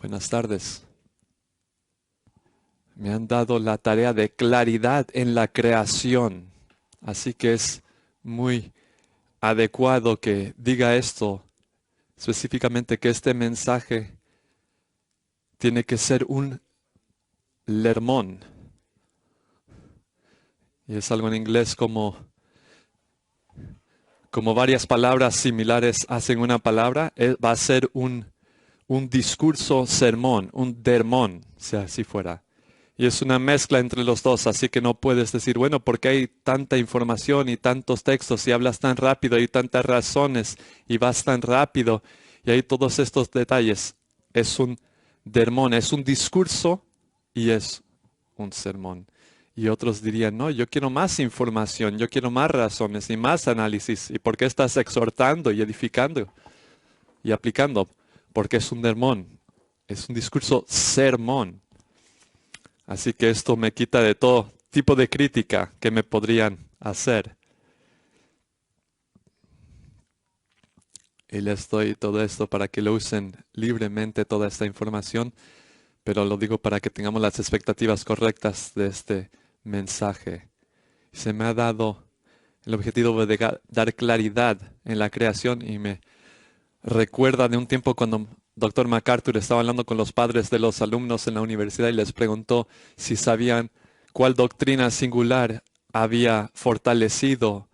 Buenas tardes. Me han dado la tarea de claridad en la creación, así que es muy adecuado que diga esto, específicamente que este mensaje tiene que ser un lermón. Y es algo en inglés como varias palabras similares hacen una palabra, va a ser un discurso sermón, un dermón, si así fuera. Y es una mezcla entre los dos, así que no puedes decir, bueno, ¿por qué hay tanta información y tantos textos y hablas tan rápido y tantas razones y vas tan rápido y hay todos estos detalles? Es un dermón, es un discurso y es un sermón. Y otros dirían, no, yo quiero más información, yo quiero más razones y más análisis. ¿Y por qué estás exhortando y edificando y aplicando? Porque es un sermón, es un discurso sermón. Así que esto me quita de todo tipo de crítica que me podrían hacer. Y les doy todo esto para que lo usen libremente, toda esta información, pero lo digo para que tengamos las expectativas correctas de este mensaje. Se me ha dado el objetivo de dar claridad en la creación y me recuerda de un tiempo cuando Dr. MacArthur estaba hablando con los padres de los alumnos en la universidad y les preguntó si sabían cuál doctrina singular había fortalecido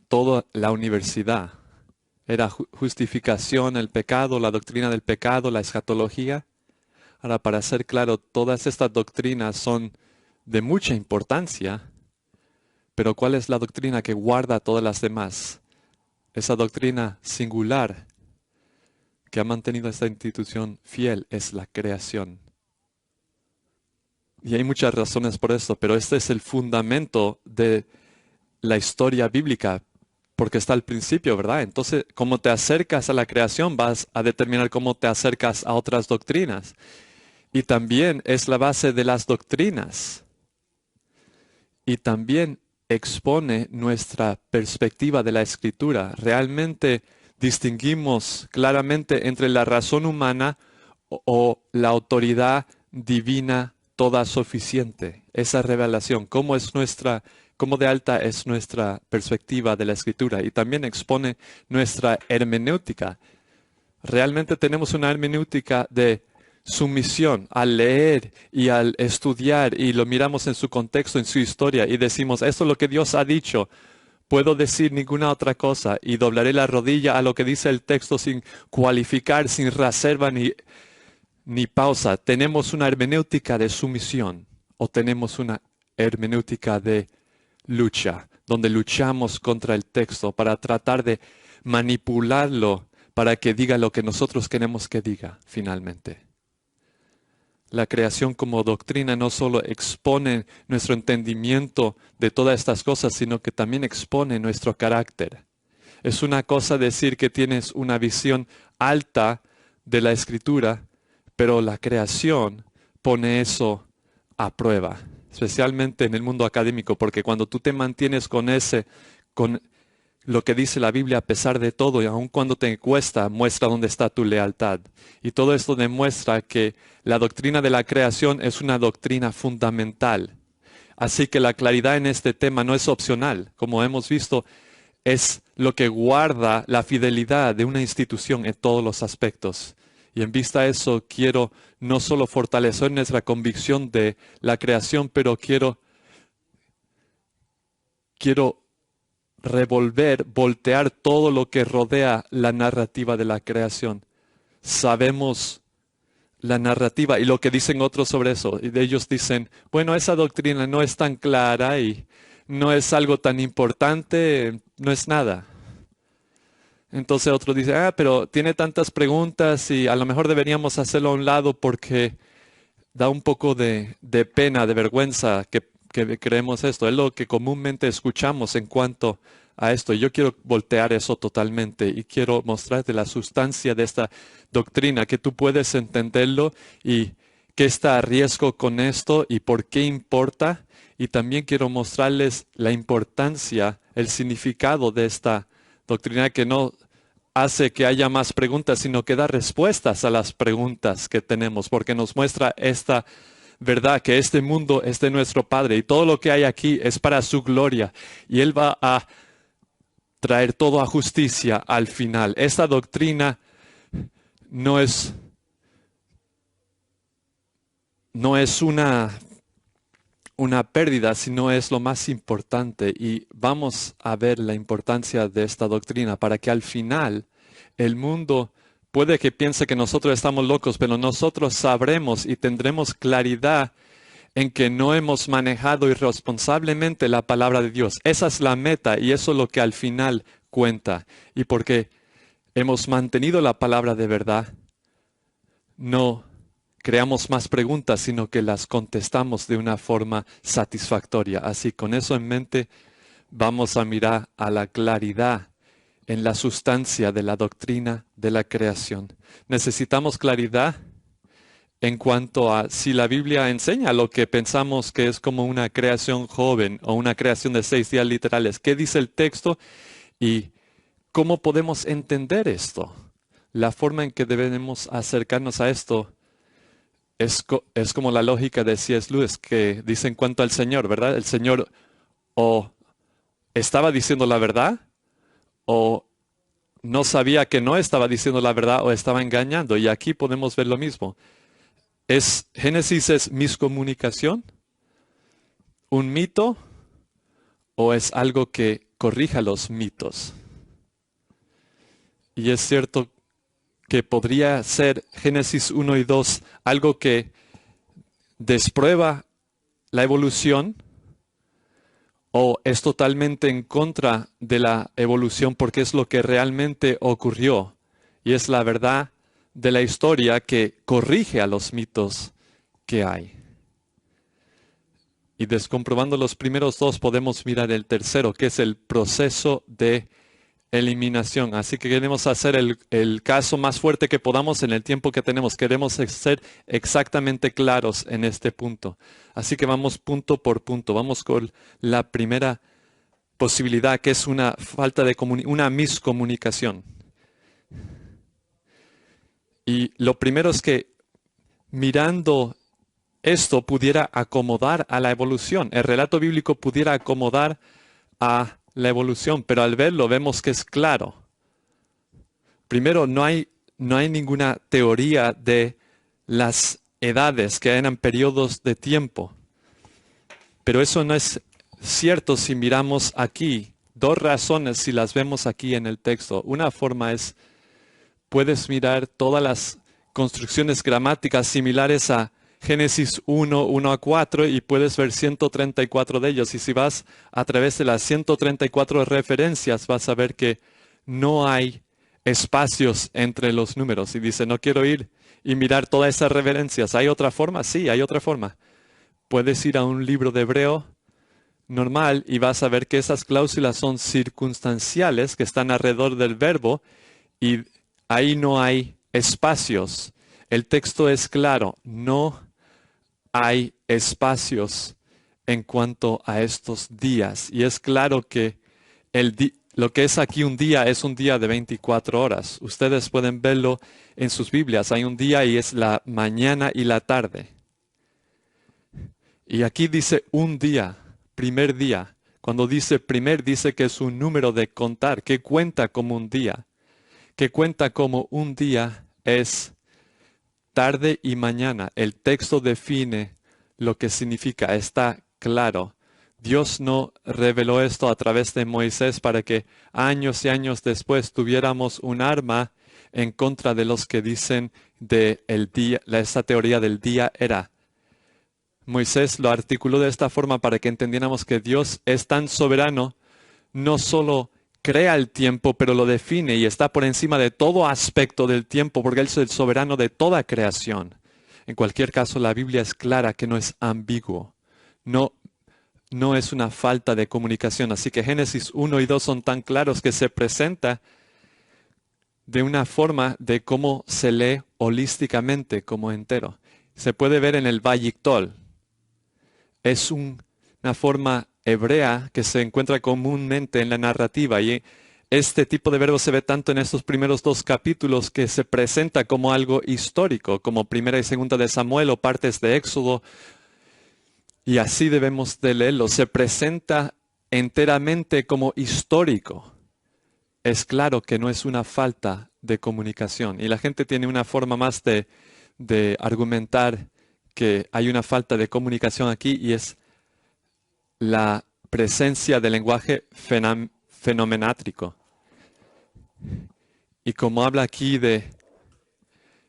toda la universidad. ¿Era justificación, el pecado, la doctrina del pecado, la escatología? Ahora, para ser claro, todas estas doctrinas son de mucha importancia, pero ¿cuál es la doctrina que guarda todas las demás? Esa doctrina singular que ha mantenido esta institución fiel es la creación. Y hay muchas razones por esto, pero este es el fundamento de la historia bíblica, porque está al principio, ¿verdad? Entonces, como te acercas a la creación, vas a determinar cómo te acercas a otras doctrinas. Y también es la base de las doctrinas. Y también expone nuestra perspectiva de la Escritura. Realmente distinguimos claramente entre la razón humana o la autoridad divina toda suficiente. Esa revelación, cómo de alta es nuestra perspectiva de la Escritura. Y también expone nuestra hermenéutica. Realmente tenemos una hermenéutica de sumisión al leer y al estudiar y lo miramos en su contexto, en su historia y decimos, esto es lo que Dios ha dicho. Puedo decir ninguna otra cosa y doblaré la rodilla a lo que dice el texto sin cualificar, sin reserva ni pausa. ¿Tenemos una hermenéutica de sumisión o tenemos una hermenéutica de lucha, donde luchamos contra el texto para tratar de manipularlo para que diga lo que nosotros queremos que diga finalmente? La creación como doctrina no solo expone nuestro entendimiento de todas estas cosas, sino que también expone nuestro carácter. Es una cosa decir que tienes una visión alta de la Escritura, pero la creación pone eso a prueba, especialmente en el mundo académico, porque cuando tú te mantienes con lo que dice la Biblia a pesar de todo, y aun cuando te cuesta, muestra dónde está tu lealtad. Y todo esto demuestra que la doctrina de la creación es una doctrina fundamental. Así que la claridad en este tema no es opcional. Como hemos visto, es lo que guarda la fidelidad de una institución en todos los aspectos. Y en vista de eso, quiero no solo fortalecer nuestra convicción de la creación, pero quiero voltear todo lo que rodea la narrativa de la creación. Sabemos la narrativa y lo que dicen otros sobre eso. Y ellos dicen, bueno, esa doctrina no es tan clara y no es algo tan importante, no es nada. Entonces otro dice, pero tiene tantas preguntas y a lo mejor deberíamos hacerlo a un lado porque da un poco de pena, de vergüenza que creemos esto. Es lo que comúnmente escuchamos en cuanto a esto. Yo quiero voltear eso totalmente y quiero mostrarte la sustancia de esta doctrina, que tú puedes entenderlo y qué está a riesgo con esto y por qué importa. Y también quiero mostrarles la importancia, el significado de esta doctrina, que no hace que haya más preguntas, sino que da respuestas a las preguntas que tenemos, porque nos muestra esta verdad, que este mundo es de nuestro Padre y todo lo que hay aquí es para su gloria. Y Él va a traer todo a justicia al final. Esta doctrina no es una pérdida, sino es lo más importante. Y vamos a ver la importancia de esta doctrina para que al final el mundo puede que piense que nosotros estamos locos, pero nosotros sabremos y tendremos claridad en que no hemos manejado irresponsablemente la palabra de Dios. Esa es la meta y eso es lo que al final cuenta. Y porque hemos mantenido la palabra de verdad, no creamos más preguntas, sino que las contestamos de una forma satisfactoria. Así, con eso en mente, vamos a mirar a la claridad en la sustancia de la doctrina de la creación. Necesitamos claridad en cuanto a si la Biblia enseña lo que pensamos que es como una creación joven o una creación de 6 días literales. ¿Qué dice el texto y cómo podemos entender esto? La forma en que debemos acercarnos a esto es como la lógica de C.S. Lewis, que dice en cuanto al Señor, ¿verdad? El Señor o estaba diciendo la verdad o no sabía que no estaba diciendo la verdad o estaba engañando. Y aquí podemos ver lo mismo. ¿Génesis es miscomunicación? ¿Un mito? ¿O es algo que corrija los mitos? Y es cierto que podría ser Génesis 1 y 2 algo que desprueba la evolución o es totalmente en contra de la evolución porque es lo que realmente ocurrió y es la verdad de la historia que corrige a los mitos que hay. Y descomprobando los primeros dos podemos mirar el tercero, que es el proceso de eliminación. Así que queremos hacer el caso más fuerte que podamos en el tiempo que tenemos. Queremos ser exactamente claros en este punto. Así que vamos punto por punto. Vamos con la primera posibilidad, que es una falta de una miscomunicación. Y lo primero es que mirando esto pudiera acomodar a la evolución. El relato bíblico pudiera acomodar a la evolución, pero al verlo vemos que es claro. Primero, no hay ninguna teoría de las edades que eran periodos de tiempo. Pero eso no es cierto si miramos aquí. Dos razones si las vemos aquí en el texto. Una forma es, puedes mirar todas las construcciones gramáticas similares a Génesis 1, 1 a 4 y puedes ver 134 de ellos. Y si vas a través de las 134 referencias, vas a ver que no hay espacios entre los números. Y dice, no quiero ir y mirar todas esas referencias. ¿Hay otra forma? Sí, hay otra forma. Puedes ir a un libro de hebreo normal y vas a ver que esas cláusulas son circunstanciales que están alrededor del verbo y ahí no hay espacios. El texto es claro, no hay espacios en cuanto a estos días. Y es claro que lo que es aquí un día es un día de 24 horas. Ustedes pueden verlo en sus Biblias. Hay un día y es la mañana y la tarde. Y aquí dice un día, primer día. Cuando dice primer, dice que es un número de contar, que cuenta como un día. Que cuenta como un día es tarde y mañana. El texto define lo que significa, está claro. Dios no reveló esto a través de Moisés para que años y años después tuviéramos un arma en contra de los que dicen de esa teoría del día era. Moisés lo articuló de esta forma para que entendiéramos que Dios es tan soberano, no solo crea el tiempo, pero lo define y está por encima de todo aspecto del tiempo, porque Él es el soberano de toda creación. En cualquier caso, la Biblia es clara que no es ambiguo, no es una falta de comunicación. Así que Génesis 1 y 2 son tan claros que se presenta de una forma de cómo se lee holísticamente como entero. Se puede ver en el Vayictol. Es una forma hebrea que se encuentra comúnmente en la narrativa y este tipo de verbo se ve tanto en estos primeros dos capítulos que se presenta como algo histórico, como primera y segunda de Samuel o partes de Éxodo, y así debemos de leerlo. Se presenta enteramente como histórico. Es claro que no es una falta de comunicación. Y la gente tiene una forma más de argumentar que hay una falta de comunicación aquí y es la presencia del lenguaje fenomenátrico. Y como habla aquí de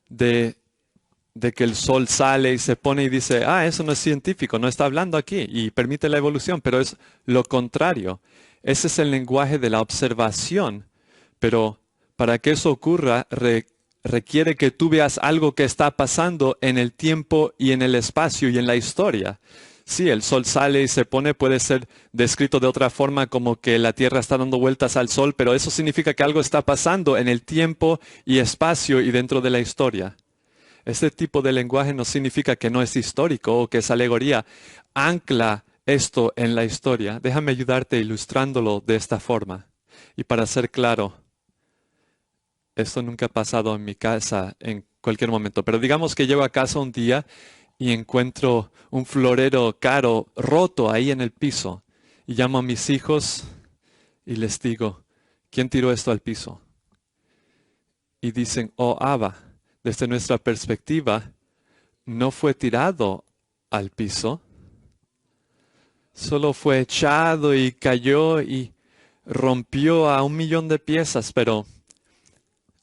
que el sol sale y se pone y dice, eso no es científico, no está hablando aquí y permite la evolución, pero es lo contrario. Ese es el lenguaje de la observación, pero para que eso ocurra requiere que tú veas algo que está pasando en el tiempo y en el espacio y en la historia. Sí, el sol sale y se pone, puede ser descrito de otra forma como que la Tierra está dando vueltas al sol, pero eso significa que algo está pasando en el tiempo y espacio y dentro de la historia. Este tipo de lenguaje no significa que no es histórico o que es alegoría. Ancla esto en la historia. Déjame ayudarte ilustrándolo de esta forma. Y para ser claro, esto nunca ha pasado en mi casa en cualquier momento, pero digamos que llego a casa un día y encuentro un florero caro roto ahí en el piso. Y llamo a mis hijos y les digo, ¿quién tiró esto al piso? Y dicen, Abba, desde nuestra perspectiva, no fue tirado al piso, solo fue echado y cayó y rompió a 1,000,000 de piezas, pero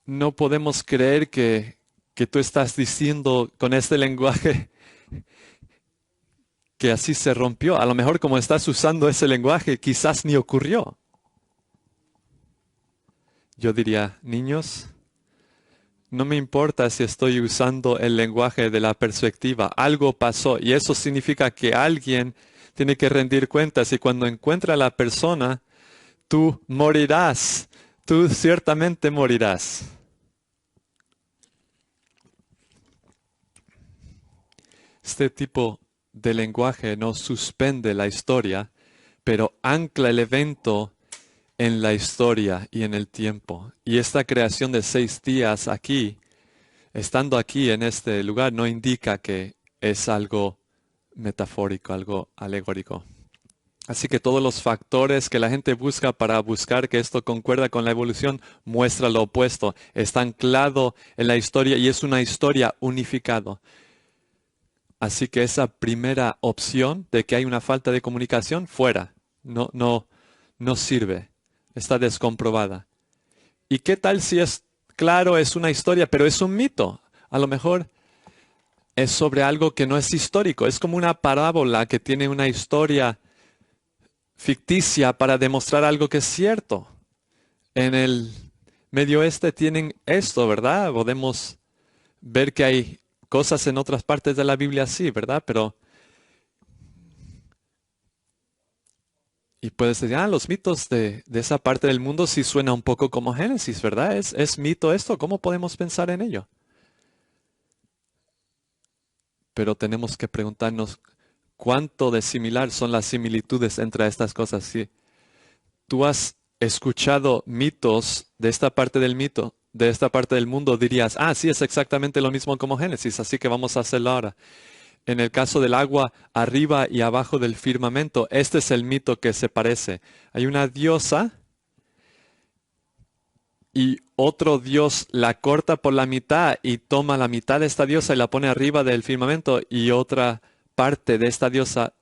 no podemos creer que tú estás diciendo con este lenguaje que así se rompió. A lo mejor como estás usando ese lenguaje, quizás ni ocurrió. Yo diría, niños, no me importa si estoy usando el lenguaje de la perspectiva. Algo pasó y eso significa que alguien tiene que rendir cuentas y cuando encuentra a la persona, tú morirás. Tú ciertamente morirás. Este tipo de lenguaje no suspende la historia, pero ancla el evento en la historia y en el tiempo. Y esta creación de 6 días aquí, estando aquí en este lugar, no indica que es algo metafórico, algo alegórico. Así que todos los factores que la gente busca para buscar que esto concuerda con la evolución muestra lo opuesto. Está anclado en la historia y es una historia unificada. Así que esa primera opción de que hay una falta de comunicación, fuera. No sirve. Está descomprobada. ¿Y qué tal si es claro, es una historia, pero es un mito? A lo mejor es sobre algo que no es histórico. Es como una parábola que tiene una historia ficticia para demostrar algo que es cierto. En el Medio Oeste tienen esto, ¿verdad? Podemos ver que hay cosas en otras partes de la Biblia así, ¿verdad? Y puedes decir, los mitos de esa parte del mundo sí suena un poco como Génesis, ¿verdad? ¿Es mito esto? ¿Cómo podemos pensar en ello? Pero tenemos que preguntarnos cuánto de similar son las similitudes entre estas cosas. Si tú has escuchado mitos de esta parte de esta parte del mundo, dirías, sí, es exactamente lo mismo como Génesis, así que vamos a hacerlo ahora. En el caso del agua, arriba y abajo del firmamento, este es el mito que se parece. Hay una diosa y otro dios la corta por la mitad y toma la mitad de esta diosa y la pone arriba del firmamento y otra parte de esta diosa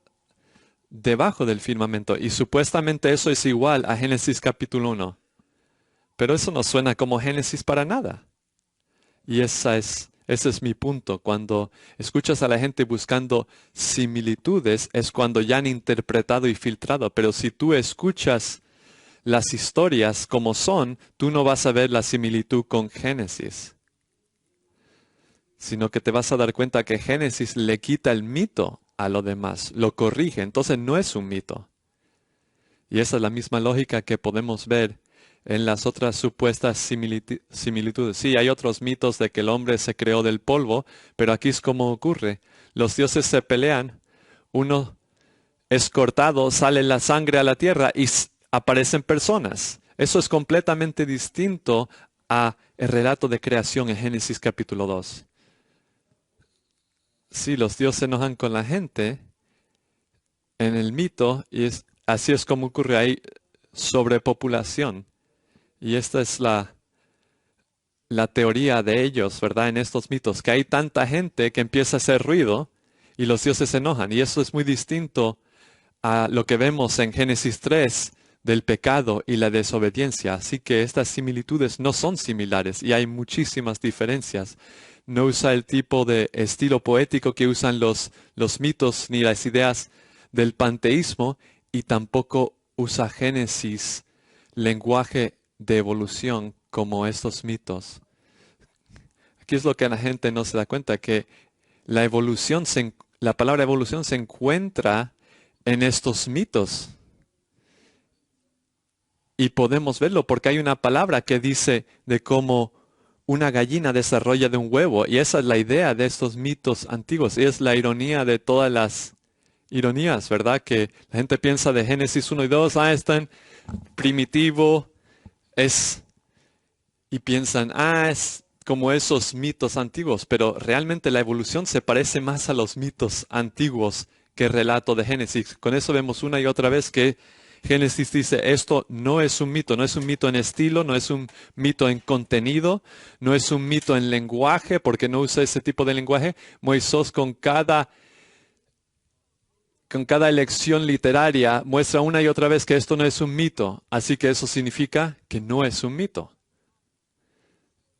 debajo del firmamento. Y supuestamente eso es igual a Génesis capítulo 1. Pero eso no suena como Génesis para nada. Y ese es mi punto. Cuando escuchas a la gente buscando similitudes, es cuando ya han interpretado y filtrado. Pero si tú escuchas las historias como son, tú no vas a ver la similitud con Génesis, sino que te vas a dar cuenta que Génesis le quita el mito a lo demás, lo corrige. Entonces no es un mito. Y esa es la misma lógica que podemos ver en las otras supuestas similitudes. Sí, hay otros mitos de que el hombre se creó del polvo, pero aquí es como ocurre. Los dioses se pelean, uno es cortado, sale la sangre a la tierra y aparecen personas. Eso es completamente distinto a el relato de creación en Génesis capítulo 2. Sí, los dioses se enojan con la gente en el mito y así es como ocurre ahí sobrepopulación. Y esta es la teoría de ellos, ¿verdad? En estos mitos, que hay tanta gente que empieza a hacer ruido y los dioses se enojan. Y eso es muy distinto a lo que vemos en Génesis 3 del pecado y la desobediencia. Así que estas similitudes no son similares y hay muchísimas diferencias. No usa el tipo de estilo poético que usan los mitos ni las ideas del panteísmo y tampoco usa Génesis, lenguaje de evolución como estos mitos. Aquí es lo que la gente no se da cuenta, que la palabra evolución se encuentra en estos mitos. Y podemos verlo porque hay una palabra que dice de cómo una gallina desarrolla de un huevo. Y esa es la idea de estos mitos antiguos. Y es la ironía de todas las ironías, ¿verdad? Que la gente piensa de Génesis 1 y 2, es tan primitivo, y piensan, es como esos mitos antiguos. Pero realmente la evolución se parece más a los mitos antiguos que el relato de Génesis. Con eso vemos una y otra vez que Génesis dice, esto no es un mito en estilo, no es un mito en contenido, no es un mito en lenguaje, porque no usa ese tipo de lenguaje. Moisés con cada elección literaria muestra una y otra vez que esto no es un mito, así que eso significa que no es un mito.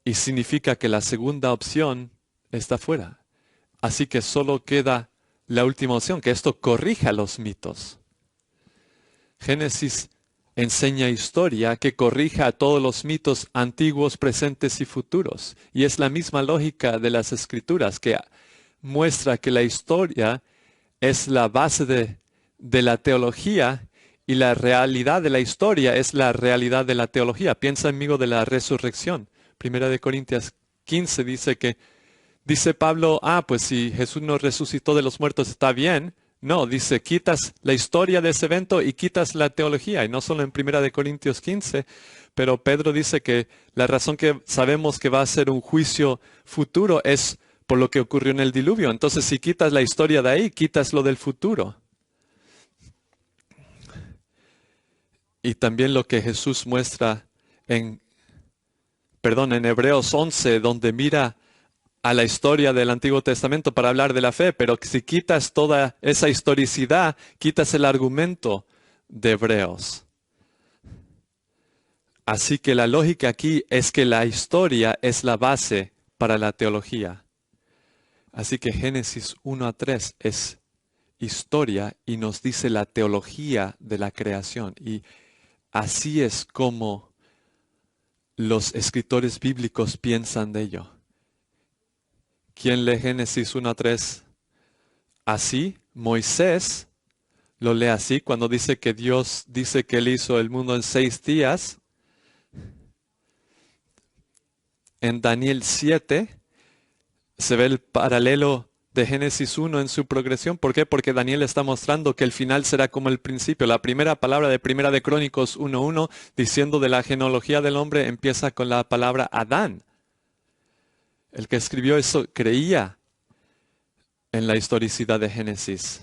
Y significa que la segunda opción está fuera. Así que solo queda la última opción, que esto corrija los mitos. Génesis enseña historia que corrija a todos los mitos antiguos, presentes y futuros. Y es la misma lógica de las escrituras que muestra que la historia es la base de la teología y la realidad de la historia es la realidad de la teología. Piensa, amigo, de la resurrección. Primera de Corintios 15 dice Pablo, pues si Jesús no resucitó de los muertos está bien. No, dice, quitas la historia de ese evento y quitas la teología. Y no solo en Primera de Corintios 15, pero Pedro dice que la razón que sabemos que va a ser un juicio futuro es por lo que ocurrió en el diluvio. Entonces, si quitas la historia de ahí, quitas lo del futuro. Y también lo que Jesús muestra en Hebreos 11, donde mira a la historia del Antiguo Testamento para hablar de la fe, pero si quitas toda esa historicidad, quitas el argumento de Hebreos. Así que la lógica aquí es que la historia es la base para la teología. Así que Génesis 1 a 3 es historia y nos dice la teología de la creación. Y así es como los escritores bíblicos piensan de ello. ¿Quién lee Génesis 1 a 3 así? Moisés lo lee así cuando dice que Dios dice que Él hizo el mundo en 6 días. En Daniel 7 se ve el paralelo de Génesis 1 en su progresión. ¿Por qué? Porque Daniel está mostrando que el final será como el principio. La primera palabra de Primera de Crónicos 1:1, diciendo de la genealogía del hombre, empieza con la palabra Adán. El que escribió eso creía en la historicidad de Génesis.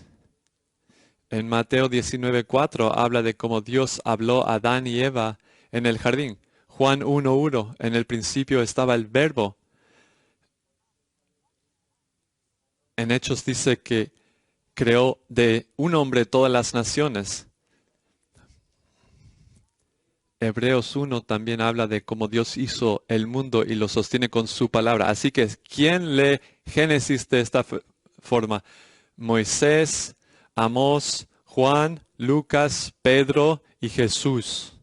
En Mateo 19:4 habla de cómo Dios habló a Adán y Eva en el jardín. Juan 1:1, en el principio estaba el Verbo. En Hechos dice que creó de un hombre todas las naciones. Hebreos 1 también habla de cómo Dios hizo el mundo y lo sostiene con su palabra. Así que, ¿quién lee Génesis de esta forma? Moisés, Amós, Juan, Lucas, Pedro y Jesús.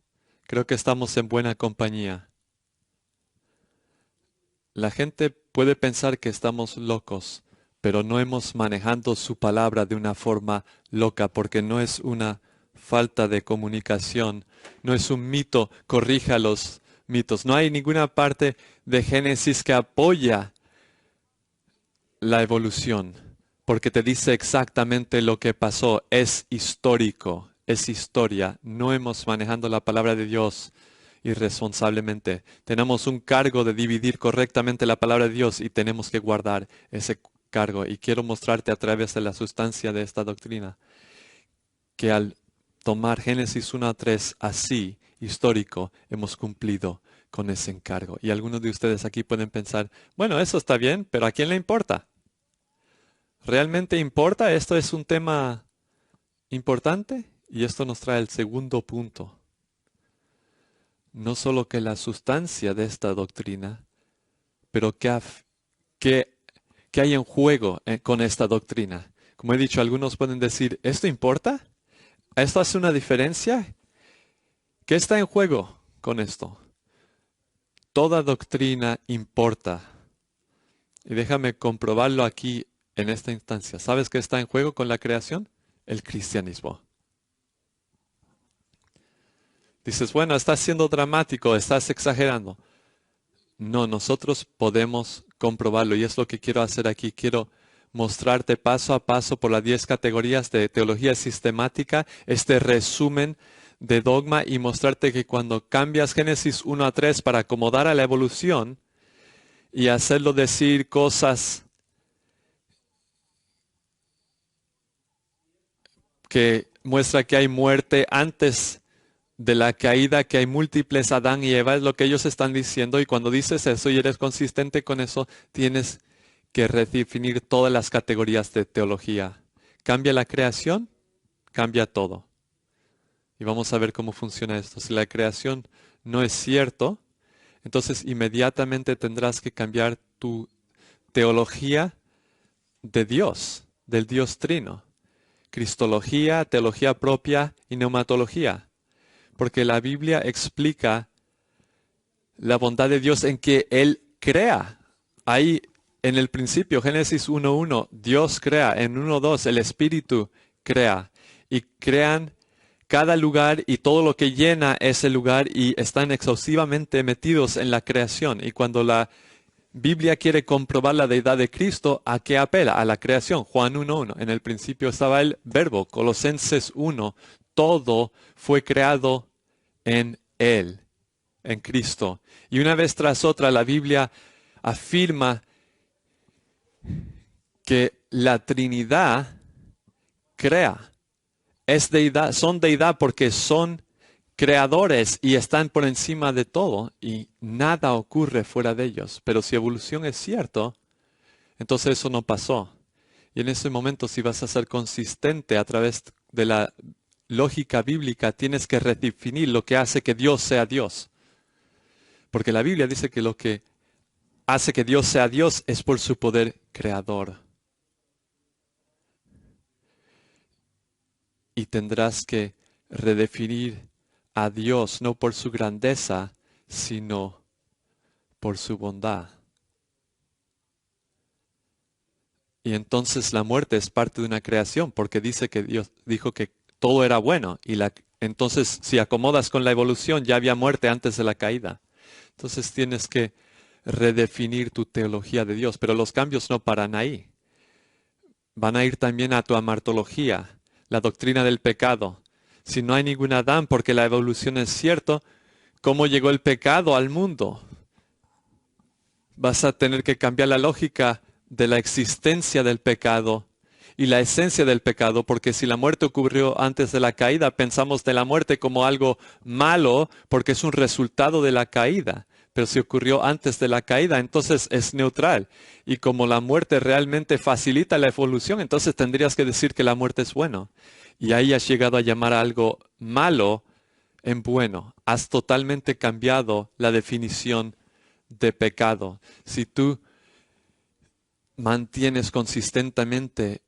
Creo que estamos en buena compañía. La gente puede pensar que estamos locos, pero no hemos manejado su palabra de una forma loca, porque no es una falta de comunicación, no es un mito, corrija los mitos. No hay ninguna parte de Génesis que apoya la evolución, porque te dice exactamente lo que pasó, es histórico, es historia. No hemos manejado la palabra de Dios irresponsablemente. Tenemos un cargo de dividir correctamente la palabra de Dios y tenemos que guardar ese cargo. Y quiero mostrarte a través de la sustancia de esta doctrina que al tomar Génesis 1 a 3 así, histórico, hemos cumplido con ese encargo. Y algunos de ustedes aquí pueden pensar, bueno, eso está bien, pero ¿a quién le importa? ¿Realmente importa? ¿Esto es un tema importante? Y esto nos trae el segundo punto. No solo que la sustancia de esta doctrina, pero que hay en juego con esta doctrina. Como he dicho, algunos pueden decir, ¿esto importa? ¿Esto hace una diferencia? ¿Qué está en juego con esto? Toda doctrina importa. Y déjame comprobarlo aquí en esta instancia. ¿Sabes qué está en juego con la creación? El cristianismo. Dices, bueno, estás siendo dramático, estás exagerando. No, nosotros podemos comprobarlo y es lo que quiero hacer aquí. Quiero mostrarte paso a paso por las 10 categorías de teología sistemática, este resumen de dogma y mostrarte que cuando cambias Génesis 1 a 3 para acomodar a la evolución y hacerlo decir cosas que muestra que hay muerte antes de la caída, que hay múltiples Adán y Eva, es lo que ellos están diciendo, y cuando dices eso y eres consistente con eso, tienes que redefinir todas las categorías de teología. Cambia la creación, cambia todo. Y vamos a ver cómo funciona esto. Si la creación no es cierto, entonces inmediatamente tendrás que cambiar tu teología de Dios, del Dios Trino. Cristología, teología propia y neumatología. Porque la Biblia explica la bondad de Dios en que Él crea. Ahí en el principio, Génesis 1.1, Dios crea. En 1.2, el Espíritu crea. Y crean cada lugar y todo lo que llena ese lugar y están exhaustivamente metidos en la creación. Y cuando la Biblia quiere comprobar la deidad de Cristo, ¿a qué apela? A la creación. Juan 1.1. En el principio estaba el Verbo. Colosenses 1. Todo fue creado en Él, en Cristo. Y una vez tras otra la Biblia afirma que la Trinidad crea. Es deidad, son deidad porque son creadores y están por encima de todo y nada ocurre fuera de ellos. Pero si evolución es cierto, entonces eso no pasó. Y en ese momento, si vas a ser consistente a través de la lógica bíblica, tienes que redefinir lo que hace que Dios sea Dios. Porque la Biblia dice que lo que hace que Dios sea Dios es por su poder creador. Y tendrás que redefinir a Dios no por su grandeza, sino por su bondad. Y entonces la muerte es parte de una creación, porque dice que Dios dijo que todo era bueno. Entonces, si acomodas con la evolución, ya había muerte antes de la caída. Entonces tienes que redefinir tu teología de Dios. Pero los cambios no paran ahí. Van a ir también a tu amartología, la doctrina del pecado. Si no hay ningún Adán, porque la evolución es cierto, ¿cómo llegó el pecado al mundo? Vas a tener que cambiar la lógica de la existencia del pecado y la esencia del pecado, porque si la muerte ocurrió antes de la caída, pensamos de la muerte como algo malo, porque es un resultado de la caída. Pero si ocurrió antes de la caída, entonces es neutral. Y como la muerte realmente facilita la evolución, entonces tendrías que decir que la muerte es bueno. Y ahí has llegado a llamar a algo malo en bueno. Has totalmente cambiado la definición de pecado. Si tú mantienes consistentemente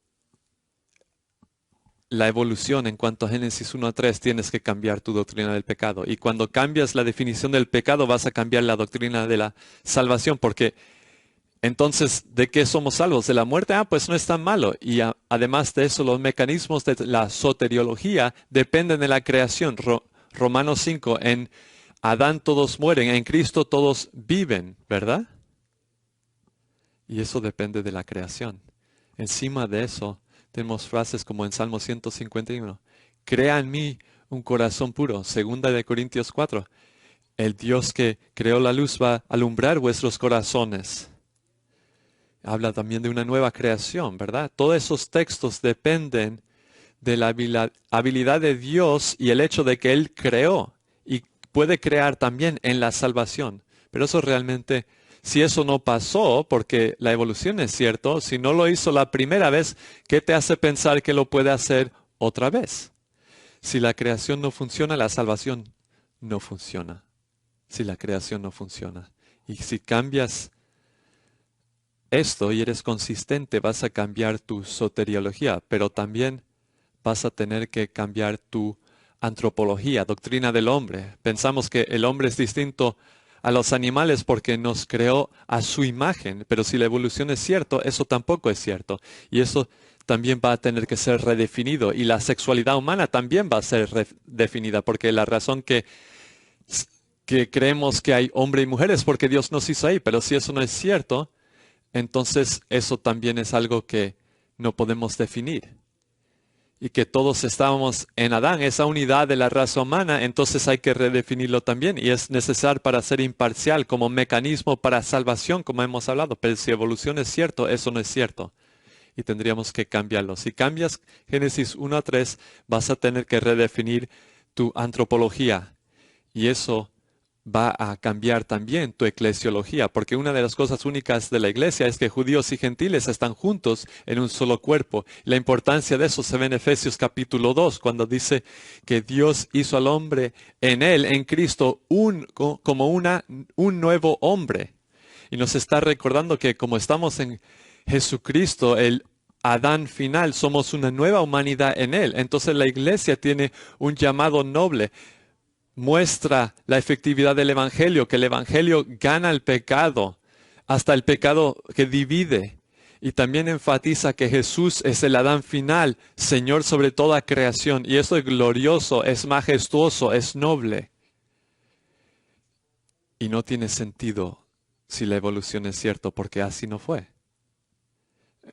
la evolución en cuanto a Génesis 1 a 3, tienes que cambiar tu doctrina del pecado. Y cuando cambias la definición del pecado, vas a cambiar la doctrina de la salvación, porque entonces, ¿de qué somos salvos? ¿De la muerte? Ah, pues no es tan malo. Y además de eso, los mecanismos de la soteriología dependen de la creación. Romanos 5, en Adán todos mueren, en Cristo todos viven, ¿verdad? Y eso depende de la creación. Encima de eso, tenemos frases como en Salmo 151. Crea en mí un corazón puro. Segunda de Corintios 4. el Dios que creó la luz va a alumbrar vuestros corazones. Habla también de una nueva creación, ¿verdad? Todos esos textos dependen de la habilidad de Dios y el hecho de que Él creó y puede crear también en la salvación. Pero eso realmente, si eso no pasó, porque la evolución es cierto, si no lo hizo la primera vez, ¿qué te hace pensar que lo puede hacer otra vez? Si la creación no funciona, la salvación no funciona. Si la creación no funciona. Y si cambias esto y eres consistente, vas a cambiar tu soteriología, pero también vas a tener que cambiar tu antropología, doctrina del hombre. Pensamos que el hombre es distinto a los animales porque nos creó a su imagen, pero si la evolución es cierto, eso tampoco es cierto. Y eso también va a tener que ser redefinido. Y la sexualidad humana también va a ser redefinida, porque la razón que creemos que hay hombre y mujer es porque Dios nos hizo ahí, pero si eso no es cierto, entonces eso también es algo que no podemos definir. Y que todos estábamos en Adán, esa unidad de la raza humana, entonces hay que redefinirlo también. Y es necesario para ser imparcial como mecanismo para salvación, como hemos hablado. Pero si evolución es cierto, eso no es cierto. Y tendríamos que cambiarlo. Si cambias Génesis 1 a 3, vas a tener que redefinir tu antropología. Y eso va a cambiar también tu eclesiología, porque una de las cosas únicas de la iglesia es que judíos y gentiles están juntos en un solo cuerpo. La importancia de eso se ve en Efesios capítulo 2, cuando dice que Dios hizo al hombre en él, en Cristo, como un nuevo hombre. Y nos está recordando que como estamos en Jesucristo, el Adán final, somos una nueva humanidad en él. Entonces la iglesia tiene un llamado noble. Muestra la efectividad del Evangelio, que el Evangelio gana el pecado, hasta el pecado que divide. Y también enfatiza que Jesús es el Adán final, Señor sobre toda creación. Y eso es glorioso, es majestuoso, es noble. Y no tiene sentido si la evolución es cierto, porque así no fue.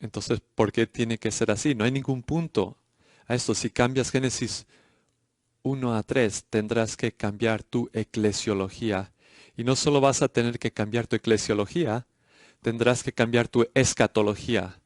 Entonces, ¿por qué tiene que ser así? No hay ningún punto a esto. Si cambias Génesis 1 a 3, tendrás que cambiar tu eclesiología. Y no solo vas a tener que cambiar tu eclesiología, tendrás que cambiar tu escatología.